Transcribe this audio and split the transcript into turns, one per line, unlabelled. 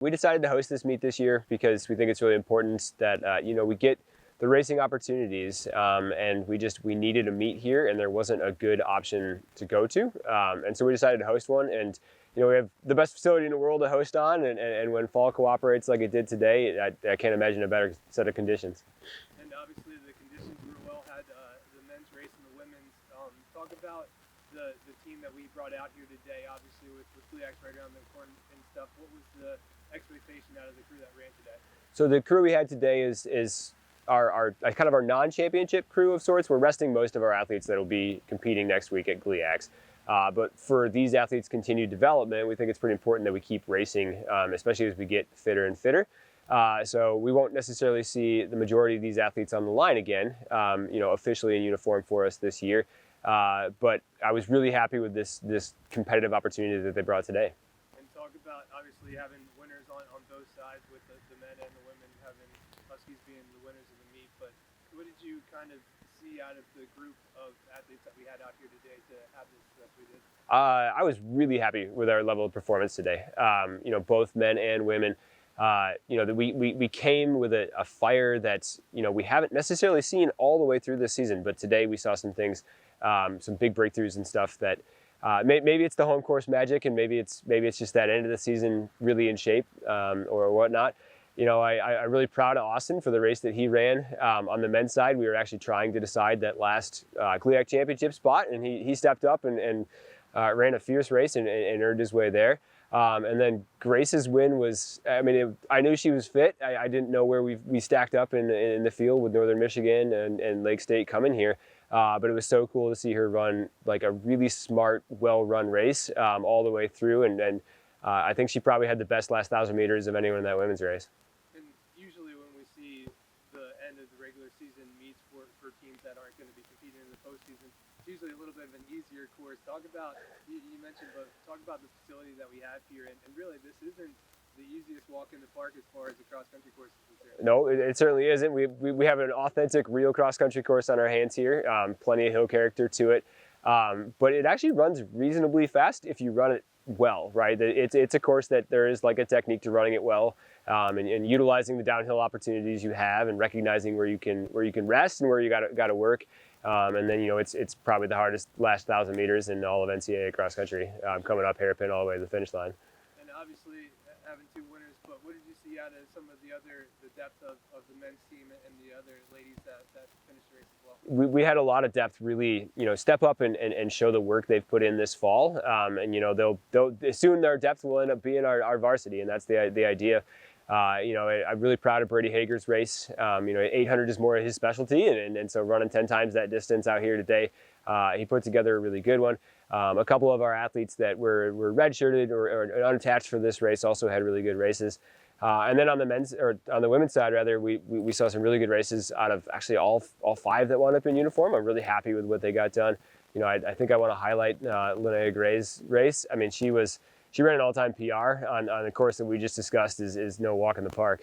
We decided to host this meet this year because we think it's really important that we get the racing opportunities, and we needed a meet here, and there wasn't a good option to go to, and so we decided to host one. And we have the best facility in the world to host on, and when fall cooperates like it did today, I can't imagine a better set of conditions.
And obviously the conditions were well. Had the men's race and the women's. Talk about the team that we brought out here today, obviously with Fleax right around the corner and stuff. What was the expectation out of the crew that ran today?
So the crew we had today is our kind of our non-championship crew of sorts. We're resting most of our athletes that will be competing next week at Fleax. But for these athletes' continued development, we think it's pretty important that we keep racing, especially as we get fitter and fitter. So we won't necessarily see the majority of these athletes on the line again, officially in uniform for us this year. But I was really happy with this competitive opportunity that they brought today.
And talk about obviously having winners on both sides, with the men and the women, having Huskies being the winners of the meet. But what did you kind of see out of the group of athletes that we had out here today to have this success we did?
I was really happy with our level of performance today. Both men and women. We came with a fire that we haven't necessarily seen all the way through this season, but today we saw some things, some big breakthroughs and stuff that maybe it's the home course magic, and maybe it's just that end of the season really in shape, or whatnot. I'm really proud of Austin for the race that he ran. On the men's side, we were actually trying to decide that last GLIAC championship spot, and he stepped up and ran a fierce race and earned his way there. And then Grace's win was, I knew she was fit. I didn't know where we stacked up in the field with Northern Michigan and Lake State coming here. But it was so cool to see her run like a really smart, well-run race all the way through. And I think she probably had the best last 1,000 meters of anyone in that women's race.
And usually when we see the end of the regular season meets for teams that aren't going to be competing in the postseason, it's usually a little bit of an easier course. Talk about, you mentioned, but talk about the facility that we have here. And really, this isn't the easiest walk in the park as far as the cross-country course is concerned.
No, it certainly isn't. We have an authentic, real cross-country course on our hands here. Plenty of hill character to it. But it actually runs reasonably fast if you run it well, right? It's a course that there is like a technique to running it well, and utilizing the downhill opportunities you have, and recognizing where you can rest and where you got to work. And then it's probably the hardest last 1,000 meters in all of NCAA cross country, coming up hairpin all the way to the finish line.
And obviously having two winners, but what did you see out of some of the depth of the men's team and the other ladies that finished the race as well?
We had a lot of depth really, step up and show the work they've put in this fall. And they'll soon their depth will end up being our varsity, and that's the idea. I'm really proud of Brady Hager's race. 800 is more of his specialty, and so running 10 times that distance out here today, he put together a really good one. A couple of our athletes that were redshirted or unattached for this race also had really good races. And then on the women's side rather, we saw some really good races out of actually all five that wound up in uniform. I'm really happy with what they got done. I think I want to highlight Linnea Gray's race. She ran an all-time PR on the course that we just discussed is no walk in the park.